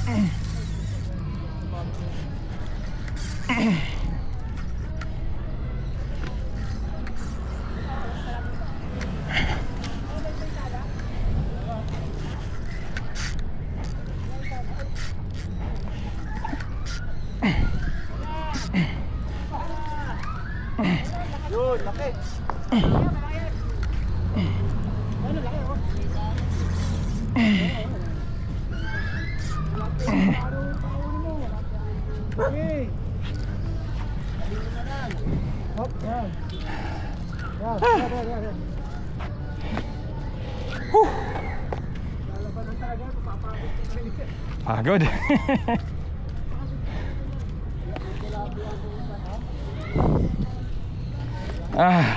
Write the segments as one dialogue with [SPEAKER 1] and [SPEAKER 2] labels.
[SPEAKER 1] Yun, laki. Ano, laki ako. Okay. Hop, yan. Yan. Lalaban talaga, papapagod ka rin.
[SPEAKER 2] Pagod. Ah.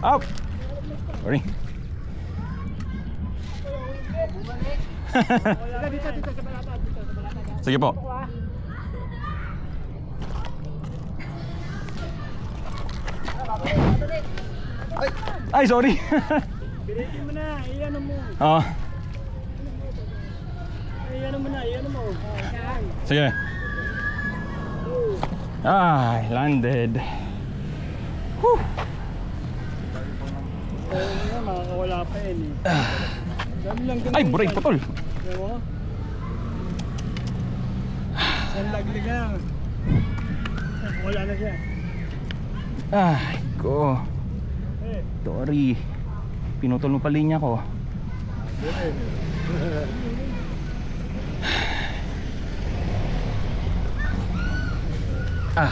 [SPEAKER 2] Up. Sorry. Sige po. Ay, sorry.
[SPEAKER 1] Binitin mo na, iyan mo.
[SPEAKER 2] Oh.
[SPEAKER 1] Iyan mo na, iyan mo.
[SPEAKER 2] Sige. Ay, landed. Whew.
[SPEAKER 1] Oo, makakawala pa yun eh.
[SPEAKER 2] Ay, buray, putol.
[SPEAKER 1] Diba? San laglig na lang. Wala na siya.
[SPEAKER 2] Ay, ko. Sorry. Pinutol mo pa linya ko. Ah.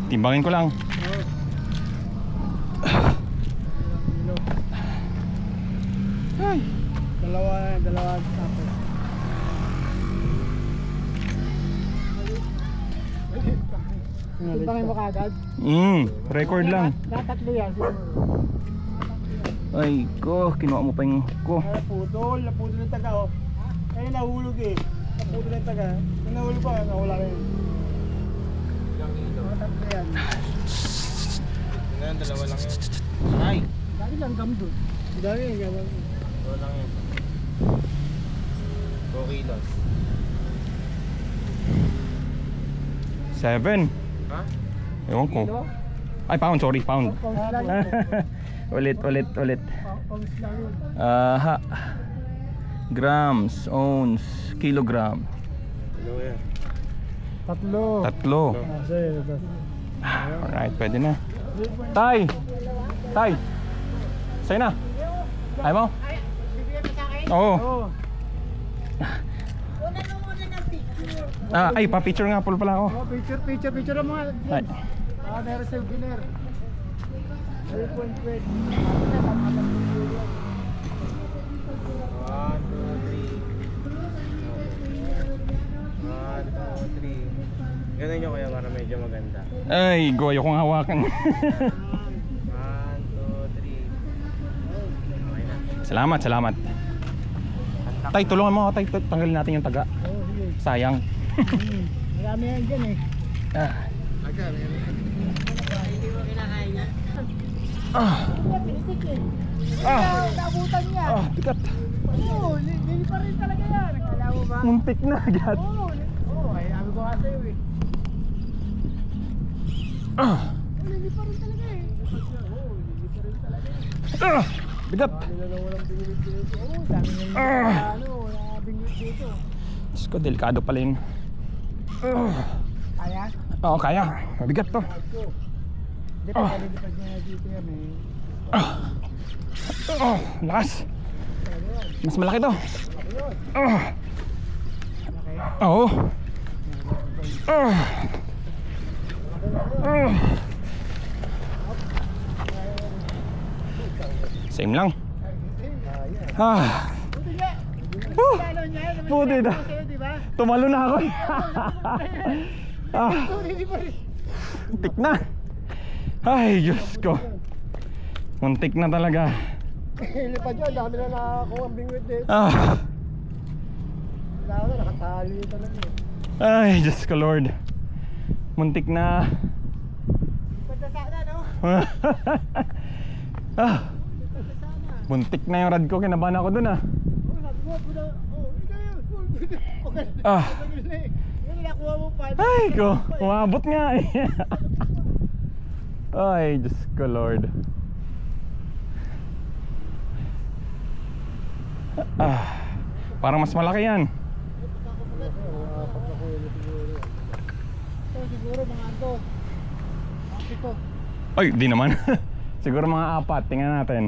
[SPEAKER 2] Timbangin ko lang.
[SPEAKER 1] Ay, dalawa tapos. Timbangin mo kagad?
[SPEAKER 2] Record lang.
[SPEAKER 1] Tatlo yan.
[SPEAKER 2] Ay ko, kinuha mo pa yung ko.
[SPEAKER 1] Naputol yung taga oh. Ay, nahulog eh. Naputol yung taga. Kung nahulog pa, nawala rin. Tatlo yan.
[SPEAKER 3] Ngayon, dalawa lang yun. Ay!
[SPEAKER 1] Dami lang gam doon. Dami yung gam.
[SPEAKER 3] Dalawa lang yun. 2 kilos.
[SPEAKER 2] 7.
[SPEAKER 3] Ha?
[SPEAKER 2] Ewan ko. Ay, pound, sorry, pound.
[SPEAKER 1] Pounds lang yun.
[SPEAKER 2] Ulit.
[SPEAKER 1] Pounds lang yun.
[SPEAKER 2] Aha. Grams, ounce, kilogram.
[SPEAKER 3] Dalawa yan.
[SPEAKER 2] Tatlo.
[SPEAKER 1] Sige.
[SPEAKER 2] Alright, pwede na. Tay! Sa'yo na. Ayaw mo?
[SPEAKER 1] Bibigyan mo sa akin?
[SPEAKER 2] Oo.
[SPEAKER 1] Oo.
[SPEAKER 4] Una mo muna ng picture.
[SPEAKER 2] Ay, pa-picture nga pala ako.
[SPEAKER 1] Oh, picture ang mga.
[SPEAKER 2] Ay.
[SPEAKER 1] Meron sa dinner. 3.20.
[SPEAKER 3] 1, 2, 3. Ganun nyo kaya para medyo maganda.
[SPEAKER 2] Ay, goyo kong hawakan.
[SPEAKER 3] 1, 2, 3. Okay na.
[SPEAKER 2] Salamat. Tay, tulungan mo ako, tay. Tanggalin natin yung taga.
[SPEAKER 1] Oh, sige.
[SPEAKER 2] Sayang.
[SPEAKER 1] Marami yan dyan eh.
[SPEAKER 4] Hindi mo kinakain niya?
[SPEAKER 1] Pinitik eh.
[SPEAKER 2] Ah.
[SPEAKER 1] Naabutan niya.
[SPEAKER 2] Bigat.
[SPEAKER 1] Oo, lili pa rin talaga yan. Akala mo ba?
[SPEAKER 2] Muntik na agad.
[SPEAKER 1] Oo, ay sabi ko nga sa'yo eh. Lili pa rin talaga eh. Oo, lili pa rin talaga eh.
[SPEAKER 2] Bigat.
[SPEAKER 1] Walang binigit dito. Oo, dami nyo wala binigit dito.
[SPEAKER 2] Diyos ko, delikado pala yun.
[SPEAKER 1] Kaya?
[SPEAKER 2] Oo, kaya. Mabigat to.
[SPEAKER 1] Hindi pa kalilipad niya dito yan eh.
[SPEAKER 2] Lakas. Mas malaki to.
[SPEAKER 1] Malaki?
[SPEAKER 2] Oo. Same lang. Puti na.
[SPEAKER 1] Sa'yo, di ba?
[SPEAKER 2] Tumalo na ako. Ah,
[SPEAKER 1] Hindi pa rin.
[SPEAKER 2] muntik na. Ay, Diyos ko. Muntik na talaga.
[SPEAKER 1] Ilipad yun, dami na nakakuha ang bingwit dito.
[SPEAKER 2] Ah,
[SPEAKER 1] Wala na, nakatali talaga eh.
[SPEAKER 2] ay, Diyos ko Lord. Muntik na.
[SPEAKER 1] Ipad na sana, no?
[SPEAKER 2] Ah,
[SPEAKER 1] Ipad na sana.
[SPEAKER 2] buntik na yung rad ko. Kinabahan ako dun ah.
[SPEAKER 1] Oh, sabi ko, puno. Oh, ikaw yun. Okay.
[SPEAKER 2] Ah.
[SPEAKER 1] Yung nakuha mo pa.
[SPEAKER 2] Ay ko, umabot nga eh. Ay, Diyos ko Lord. Ah, parang mas malaki yan.
[SPEAKER 1] Ito siguro mga ito. Ito.
[SPEAKER 2] Ay, di naman. Siguro mga 4, tingnan natin.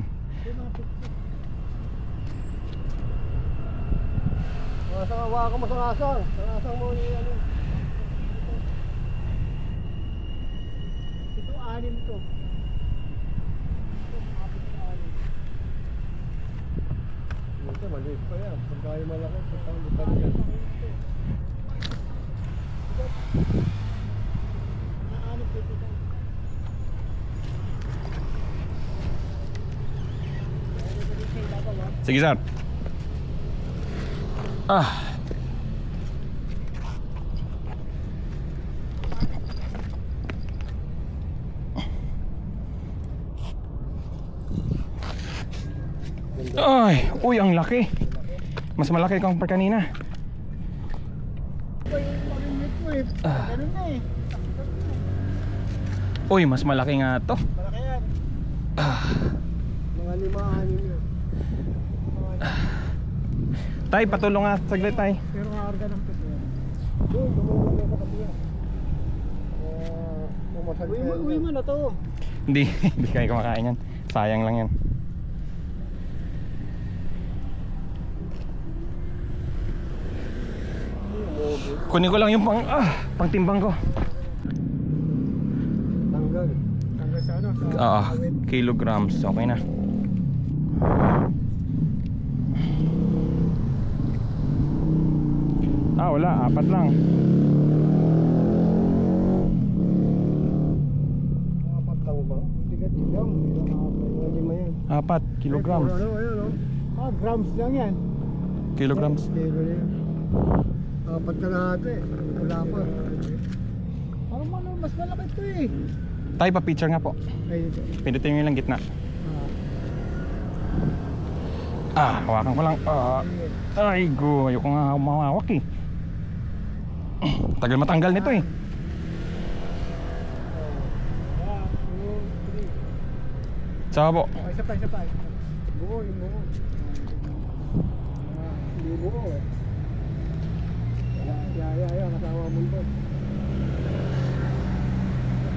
[SPEAKER 1] Hawa ka mo sa asang. Sa asang mo ni ano. Ito 6 to. Ito maliit pa yan. Pagkaya malaki, pagkaya lipad yan.
[SPEAKER 2] Sige, sir. Ah. Ay, uy, ang laki. Mas malaki kang per kanina.
[SPEAKER 1] Ganun na eh.
[SPEAKER 2] Uy, mas malaki nga to.
[SPEAKER 1] Malaki yan.
[SPEAKER 2] Ah.
[SPEAKER 1] Mga 5-6 yun.
[SPEAKER 2] Tay, patulong nga saglit, tay.
[SPEAKER 1] Pero kaarga ng pito yan. Doon, tumulong na sa kabila. Uy mo na to.
[SPEAKER 2] Hindi, hindi kayo kumakain yan. Sayang lang yan. Kunin ko lang yung pangtimbang ko.
[SPEAKER 1] Tanggal. Tanggal sa ano? Sa
[SPEAKER 2] Kilograms. Okay na. Wala. 4 lang.
[SPEAKER 1] Apat lang ba? Tigat-tigang. Mga 5 yan.
[SPEAKER 2] 4 kilograms.
[SPEAKER 1] Ano, ano? Grams lang yan.
[SPEAKER 2] Kilograms.
[SPEAKER 1] Kilo na yan. 4 ka na ate. Wala pa. Parang ano, mas malaki ito eh.
[SPEAKER 2] Tay, pa-picture nga po.
[SPEAKER 1] Ay, ito.
[SPEAKER 2] Pindutin nyo lang gitna. Hawakan ko lang. Ay, go. Ayoko nga mawawak eh. Tagal matanggal nito eh. Saka po.
[SPEAKER 1] Isa pa, isa pa. Buo, yung buo. Hindi buo eh. Ya, kasama mo ito.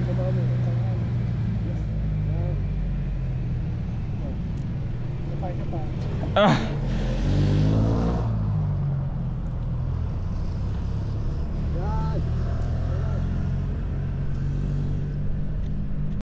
[SPEAKER 1] Kasama mo. Isa pa, isa pa.